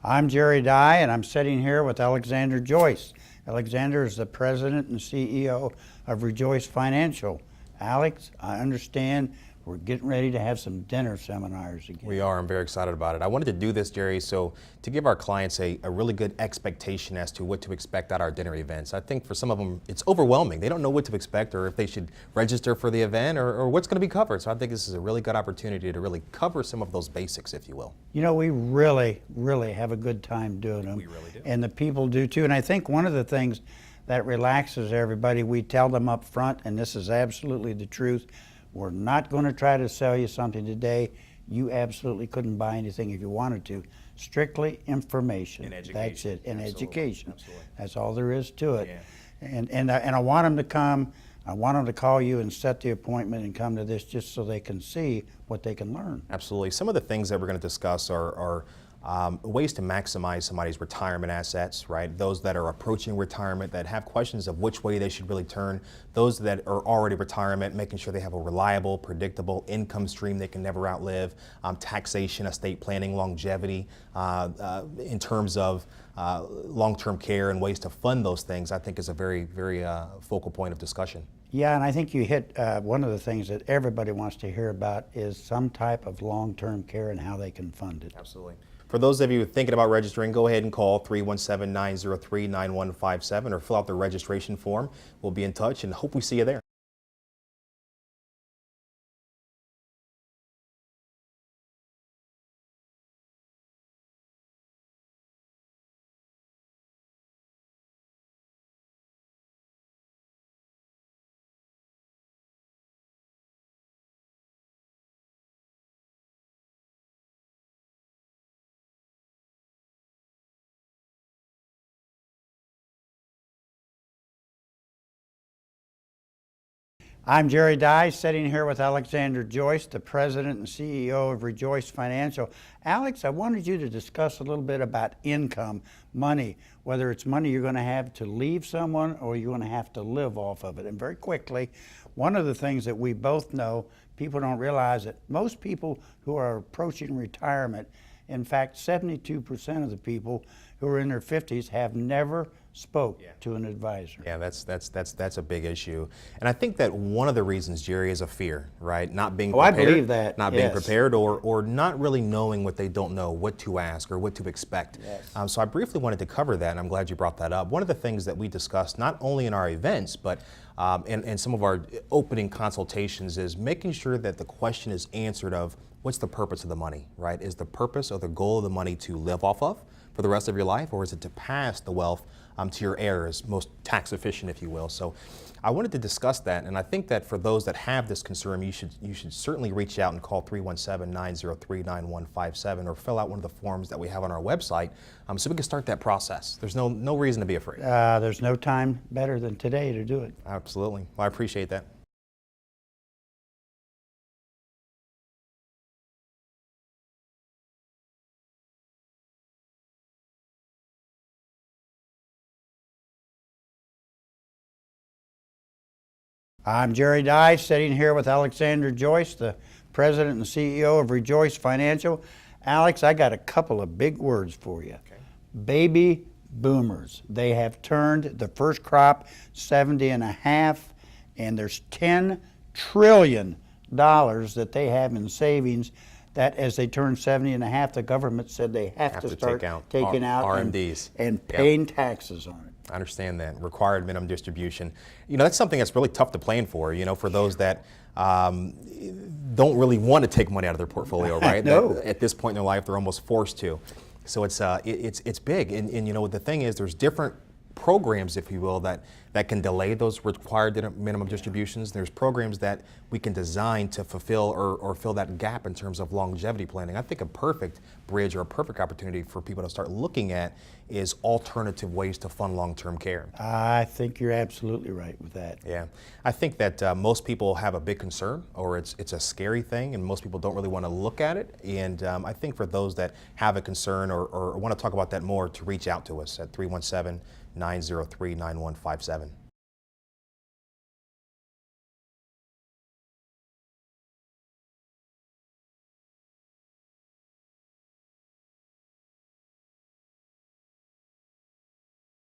I'm Jerry Dye, and I'm sitting here with Alexander Joyce. Alexander is the president and CEO of Rejoyce Financial. Alex, I understand we're getting ready to have some dinner seminars again. We are. I'm very excited about it. I wanted to do this, Jerry, so to give our clients a really good expectation as to what to expect at our dinner events. I think for some of them, it's overwhelming. They don't know what to expect or if they should register for the event or what's going to be covered. So I think this is a really good opportunity to really cover some of those basics, if you will. You know, we really have a good time doing them. We really do. And the people do too. And I think one of the things that relaxes everybody, we tell them up front, and this is absolutely the truth, we're not going to try to sell you something today. You absolutely couldn't buy anything if you wanted to. Strictly information. And education. That's it. And Absolutely. education. Absolutely. That's all there is to it. Yeah. And I want them to come. I want them to call you and set the appointment and come to this just so they can see what they can learn. Absolutely. Some of the things that we're going to discuss are ways to maximize somebody's retirement assets, right? Those that are approaching retirement, that have questions of which way they should really turn. Those that are already retirement, making sure they have a reliable, predictable income stream they can never outlive. Taxation, estate planning, longevity, in terms of long-term care and ways to fund those things, I think is a very focal point of discussion. Yeah, and I think you hit one of the things that everybody wants to hear about is some type of long-term care and how they can fund it. Absolutely. For those of you thinking about registering, go ahead and call 317-903-9157 or fill out the registration form. We'll be in touch and hope we see you there. I'm Jerry Dye, sitting here with Alexander Joyce, the president and CEO of Rejoice Financial. Alex, I wanted you to discuss a little bit about income, money, whether it's money you're going to have to leave someone or you're going to have to live off of it. And very quickly, one of the things that we both know, people don't realize that most people who are approaching retirement, in fact, 72% of the people who are in their 50s have never spoke to an advisor. Yeah, that's a big issue. And I think that one of the reasons, Jerry, is a fear, right? Not being prepared. I believe that. Not being prepared or not really knowing what they don't know, what to ask or what to expect. Yes. So I briefly wanted to cover that, and I'm glad you brought that up. One of the things that we discussed, not only in our events, but in some of our opening consultations, is making sure that the question is answered of what's the purpose of the money, right? Is the purpose or the goal of the money to live off of for the rest of your life, or is it to pass the wealth to your heirs, most tax efficient, if you will? So I wanted to discuss that, and I think that for those that have this concern, you should certainly reach out and call 317-903-9157 or fill out one of the forms that we have on our website so we can start that process. There's no reason to be afraid. There's no time better than today to do it. Absolutely. Well, I appreciate that. I'm Jerry Dye, sitting here with Alexander Joyce, the president and CEO of Rejoice Financial. Alex, I got a couple of big words for you. Okay. Baby boomers. They have turned the first crop 70 and a half, and there's $10 trillion that they have in savings that as they turn 70 and a half, the government said they have to start taking out RMDs and paying taxes on it. I understand that. Required minimum distribution. You know, that's something that's really tough to plan for, you know, for those that don't really want to take money out of their portfolio, right? No. At this point in their life, they're almost forced to. So it's big. And you know, the thing is, there's different programs, if you will, that can delay those required minimum distributions. There's programs that we can design to fulfill or fill that gap in terms of longevity planning. I think a perfect bridge or a perfect opportunity for people to start looking at is alternative ways to fund long-term care. I think you're absolutely right with that. Yeah, I think that most people have a big concern, or it's a scary thing, and most people don't really want to look at it. And I think for those that have a concern or want to talk about that more, to reach out to us at 317-903-9157.